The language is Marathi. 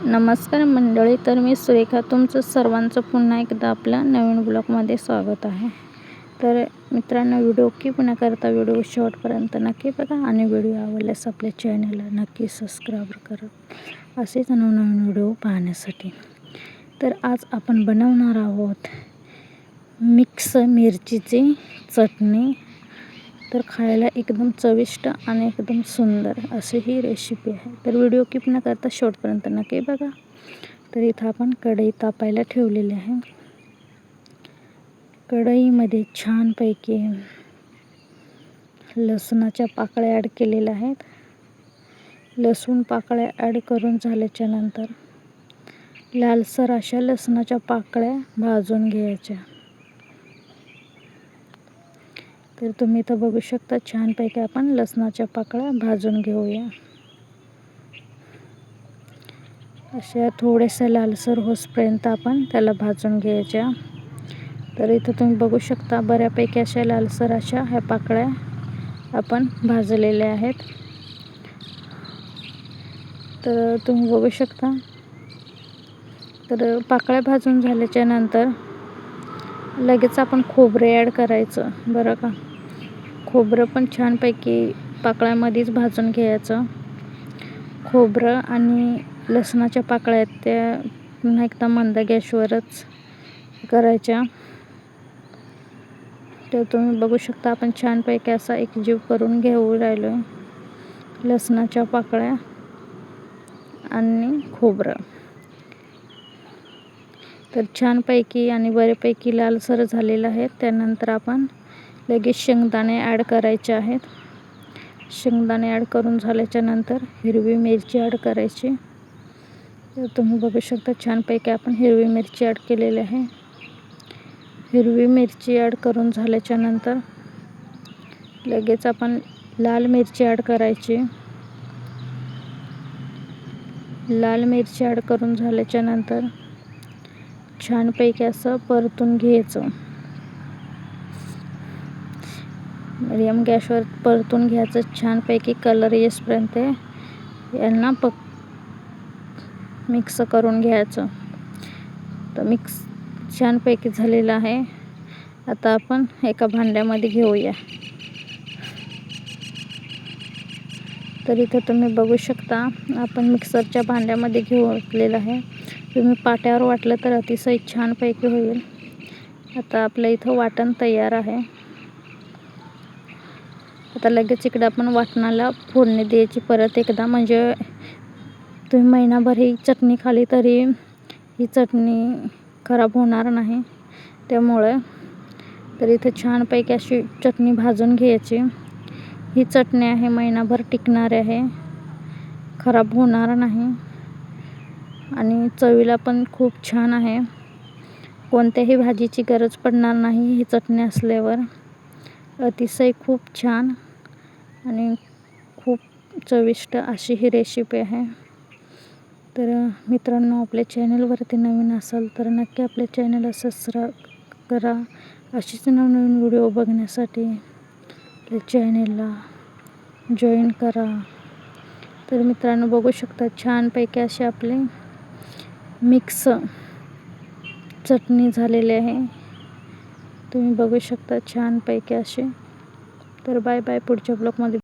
नमस्कार मंडळी, तर मी सुरेखा तुमचं सर्वांचं पुन्हा एकदा आपल्या नवीन ब्लॉगमध्ये स्वागत आहे. तर मित्रांनो, व्हिडिओ कीप न करता व्हिडिओ शेवटपर्यंत नक्की बघा आणि व्हिडिओ आवडल्यास आपल्या चॅनलला नक्की सबस्क्राईब करा असेच नवनवीन व्हिडिओ पाहण्यासाठी. तर आज आपण बनवणार आहोत मिक्स मिरचीची चटणी. तर खायला एकदम चविष्ट आणि एकदम सुंदर अशी ही रेसिपी आहे. तर व्हिडिओ कीप न करता शेवटपर्यंत नक्की बघा. तर इथं आपण कढई तापायला ठेवलेली आहे. कढईमध्ये छानपैकी लसणाच्या पाकळ्या ॲड केलेल्या आहेत. लसूण पाकळ्या ॲड करून झाल्याच्या नंतर लालसर अशा लसणाच्या पाकळ्या भाजून घ्यायच्या. तर तुम्ही इथं बघू शकता छानपैकी आपण लसणाच्या पाकळ्या भाजून घेऊया. अशा थोड्याशा लालसर होईपर्यंत आपण त्याला भाजून घ्यायच्या. तर इथं तुम्ही बघू शकता बऱ्यापैकी अशा लालसर अशा ह्या पाकळ्या आपण भाजलेल्या आहेत. तर तुम्ही बघू शकता. तर पाकळ्या भाजून झाल्याच्या नंतर लगेच आपण खोबरे ॲड करायचं बरं का. खोबरं पण छानपैकी पाकळ्यामध्येच भाजून घ्यायचं. खोबरं आणि लसणाच्या पाकळ्या आहेत त्या पुन्हा एकदा मंद गॅसवरच करायच्या. तर तुम्ही बघू शकता आपण छानपैकी असा एकजीव करून घेऊ राहिलो आहे लसणाच्या पाकळ्या आणि खोबरं. तर छानपैकी आणि बऱ्यापैकी लालसर झालेलं आहे. त्यानंतर आपण लगेच शेंगदाणे ॲड करायचे आहेत. शेंगदाणे ॲड करून झाल्याच्या नंतर हिरवी मिरची ॲड करायची. तर तुम्ही बघू शकता छानपैकी आपण हिरवी मिरची ॲड केलेली आहे. हिरवी मिरची ॲड करून झाल्याच्या नंतर लगेच आपण लाल मिरची ॲड करायची. लाल मिरची ॲड करून झाल्याच्या नंतर छानपैकी असं परतून घ्यायचं. मीडियम गॅसवर परतून घ्यायचं छानपैकी कलर येईपर्यंत यांना मिक्स करून घ्यायचं. तर मिक्स छानपैकी झालेलं आहे. आता आपण एका भांड्यामध्ये घेऊया. तर इथं तुम्ही बघू शकता आपण मिक्सरच्या भांड्यामध्ये घेतलेलं आहे. तुम्ही पाट्यावर वाटलं तर अतिशय छानपैकी होईल. आता आपल्या इथं वाटण तयार आहे. आता लगेच इकडं आपण वाटणाला फोडणी द्यायची परत एकदा. म्हणजे तुम्ही महिनाभर ही चटणी खाली तरी ही चटणी खराब होणार नाही. त्यामुळे तर इथं छानपैकी अशी चटणी भाजून घ्यायची. ही चटणी आहे महिनाभर टिकणार आहे, खराब होणार नाही आणि चवीला पण खूप छान आहे. कोणत्याही भाजीची गरज पडणार नाही ही चटणी असल्यावर. अतिशय खूप छान आणि खूप चविष्ट अशी ही रेसिपी आहे. तर मित्रांनो, आपल्या चॅनलवरती नवीन असाल तर नक्की आपल्या चॅनलला सबस्क्राईब करा. अशीच नवनवीन व्हिडिओ बघण्यासाठी आपल्या चॅनलला जॉईन करा. तर मित्रांनो बघू शकता छानपैकी असे आपले मिक्स चटणी झालेली आहे. तुम्ही बघू शकता छानपैकी असे. तर बाय बाय, पुढच्या ब्लॉगमध्ये